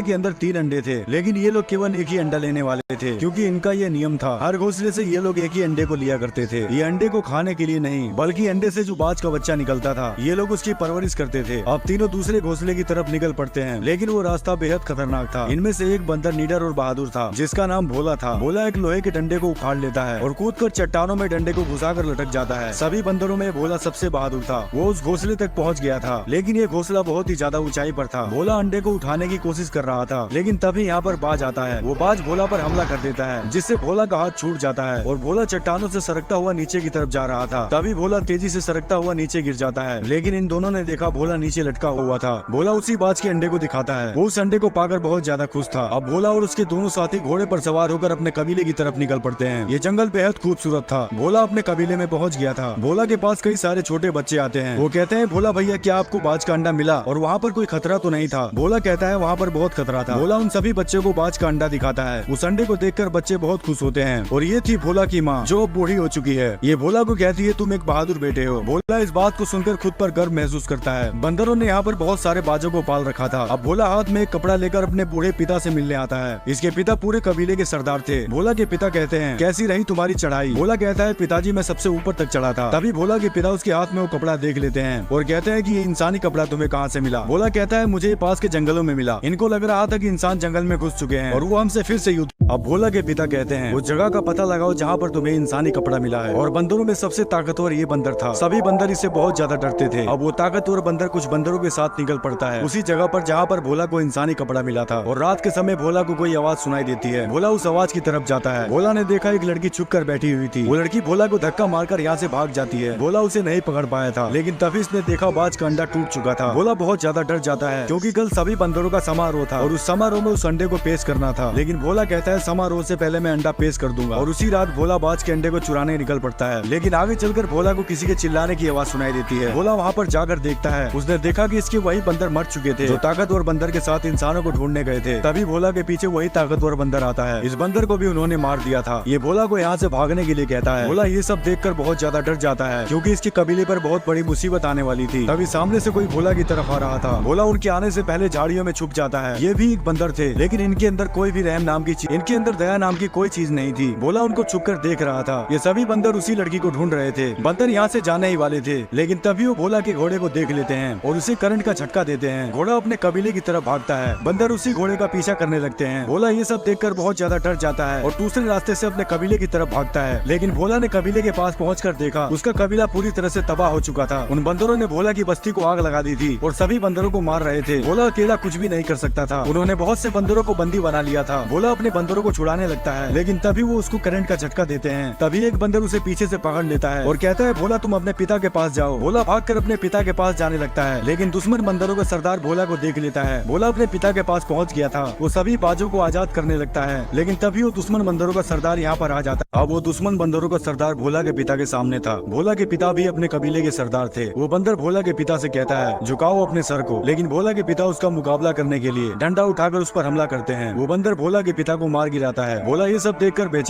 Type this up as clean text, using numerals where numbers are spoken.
के अंदर 3 अंडे थे, लेकिन ये लोग केवल एक ही अंडा लेने वाले थे, क्योंकि इनका ये नियम था। हर घोंसले से ये लोग एक ही अंडे को लिया करते थे। ये अंडे को खाने के लिए नहीं, बल्कि अंडे से जो बाज का बच्चा निकलता था, ये लोग उसकी परवरिश करते थे। अब तीनों दूसरे घोंसले की तरफ निकल पड़ते हैं, लेकिन वो रास्ता बेहद खतरनाक था। इनमें से एक बंदर निडर और बहादुर था, जिसका नाम भोला था। भोला एक लोहे के डंडे को उखाड़ लेता है और कूदकर चट्टानों में डंडे को घुसाकर लटक जाता है। सभी बंदरों में भोला सबसे बहादुर था। वो उस घोंसले तक पहुंच गया था, लेकिन ये घोंसला बहुत ही ज्यादा ऊंचाई पर था। भोला अंडे को उठाने की कोशिश कर रहा था, लेकिन तभी यहाँ पर बाज आता है। वो बाज भोला पर हमला कर देता है, जिससे भोला का हाथ छूट जाता है और भोला चट्टानों से सरकता हुआ नीचे की तरफ जा रहा था। तभी भोला तेजी से सरकता हुआ नीचे गिर जाता है, लेकिन इन दोनों ने देखा भोला नीचे लटका हुआ था। भोला उसी बाज के अंडे को दिखाता है। वो उस अंडे को पाकर बहुत ज्यादा खुश था। अब भोला और उसके दोनों साथी घोड़े पर सवार होकर अपने कबीले की तरफ निकल पड़ते हैं। ये जंगल बेहद खूबसूरत था। भोला अपने कबीले में पहुंच गया था। भोला के पास कई सारे छोटे बच्चे आते हैं। वो कहते हैं, भोला भैया क्या आपको बाज का अंडा मिला और वहाँ पर कोई खतरा तो नहीं था? भोला कहता है, वहाँ पर बहुत खतरा था। भोला उन सभी बच्चों को बाज का अंडा दिखाता है। उस अंडे को देखकर बच्चे बहुत खुश होते हैं। और ये थी भोला की माँ, जो अब बूढ़ी हो चुकी है। ये भोला को कहती है, तुम एक बहादुर बेटे हो। भोला इस बात को सुनकर खुद पर गर्व महसूस करता है। बंदरों ने यहाँ पर बहुत सारे बाजों को पाल रखा था। अब भोला हाथ में एक कपड़ा लेकर अपने बूढ़े पिता से मिलने आता है। इसके पिता पूरे कबीले के सरदार थे। भोला के पिता कहते हैं, कैसी रही तुम्हारी चढ़ाई? भोला कहता है, पिताजी मैं सबसे ऊपर तक चढ़ा था। तभी भोला के पिता उसके हाथ में वो कपड़ा देख लेते हैं और कहते हैं कि ये इंसानी कपड़ा तुम्हें कहाँ से मिला? भोला कहता है, मुझे पास के जंगलों में मिला। इनको लग रहा था कि इंसान जंगल में घुस चुके हैं और वो हमसे फिर से युद्ध। अब भोला के पिता कहते हैं, उस जगह का पता लगाओ जहाँ पर तुम्हें इंसानी कपड़ा मिला है। और बंदरों में सबसे ताकतवर ये बंदर था। सभी बंदर इससे बहुत ज्यादा डरते थे। अब वो ताकतवर बंदर कुछ बंदरों के साथ निकल पड़ता है उसी जगह पर जहाँ पर भोला को इंसानी कपड़ा मिला था। और रात के समय भोला को कोई आवाज सुनाई देती है। भोला उस आवाज की तरफ जाता है। भोला ने देखा एक लड़की छुप कर बैठी हुई थी। वो लड़की भोला को धक्का मारकर यहाँ से भाग जाती है। भोला उसे नहीं पकड़ पाया था, लेकिन तभी इसने देखा बाज का अंडा टूट चुका था। भोला बहुत ज्यादा डर जाता है, क्योंकि कल सभी बंदरों का समारोह था और उस समारोह में उस अंडे को पेश करना था। लेकिन भोला कहता है, समारोह से पहले मैं अंडा पेश कर दूंगा। और उसी रात भोला बाज के अंडे को चुराने निकल पड़ता है। लेकिन आगे चलकर भोला को किसी के चिल्लाने की आवाज सुनाई देती है। भोला वहाँ पर जाकर देखता है। उसने देखा कि इसके वही बंदर मर चुके थे, जो ताकतवर बंदर के साथ इंसानों को ढूंढने गए थे। तभी भोला के पीछे वही ताकतवर बंदर आता है। इस बंदर को भी उन्होंने मार दिया था। ये भोला को यहाँ से भागने के लिए कहता है। भोला ये सब देखकर बहुत ज्यादा डर जाता है, क्योंकि इसके कबीले पर बहुत बड़ी मुसीबत आने वाली थी। तभी सामने से कोई भोला की तरफ आ रहा था। भोला उनके आने से पहले झाड़ियों में छुप जाता है। ये भी एक बंदर थे, लेकिन इनके अंदर कोई भी रहम नाम की चीज, इनके अंदर दया नाम की कोई चीज नहीं थी। भोला उनको छुपकर देख रहा था। ये सभी बंदर उसी लड़की को ढूंढ रहे थे। बंदर यहाँ से जाने ही वाले थे, लेकिन तभी वो भोला के घोड़े को देख लेते हैं और उसे करंट का झटका देते हैं। घोड़ा अपने कबीले की तरफ भागता है। बंदर उसी घोड़े का पीछा करने लगते हैं। भोला ये सब देखकर बहुत ज्यादा डर जाता है और दूसरे रास्ते से अपने कबीले की तरफ भागता है। लेकिन भोला ने कबीले के पास पहुंचकर देखा, उसका कबीला पूरी तरह से तबाह हो चुका था। उन बंदरों ने भोला की बस्ती को आग लगा दी थी और सभी बंदरों को मार रहे थे। भोला अकेला कुछ भी नहीं कर सकता था। उन्होंने बहुत से बंदरों को बंदी बना लिया था। भोला अपने बंदरों को छुड़ाने लगता है, लेकिन तभी वो उसको करंट का झटका देते हैं। तभी एक बंदर उसे पीछे से पकड़ लेता है और कहता है, भोला तुम अपने पिता के पास जाओ। भोला भागकर अपने पिता के पास जाने लगता है, लेकिन दुश्मन बंदरों का सरदार भोला को देख लेता है। भोला अपने पिता के पास पहुंच गया था। वो सभी बाजों को आजाद करने लगता है, लेकिन तभी वो दुश्मन बंदरों का सरदार यहाँ पर आ जाता है। अब वो दुश्मन बंदरों का सरदार भोला के पिता के सामने था। भोला के पिता भी अपने कबीले के सरदार थे। वो बंदर भोला के पिता से कहता है, झुकाओ अपने सर को। लेकिन भोला के पिता उसका मुकाबला करने के लिए डंडा उठाकर उस पर हमला करते हैं। वो बंदर भोला के पिता को मार गिराता है। भोला ये सब देखकर बेचैन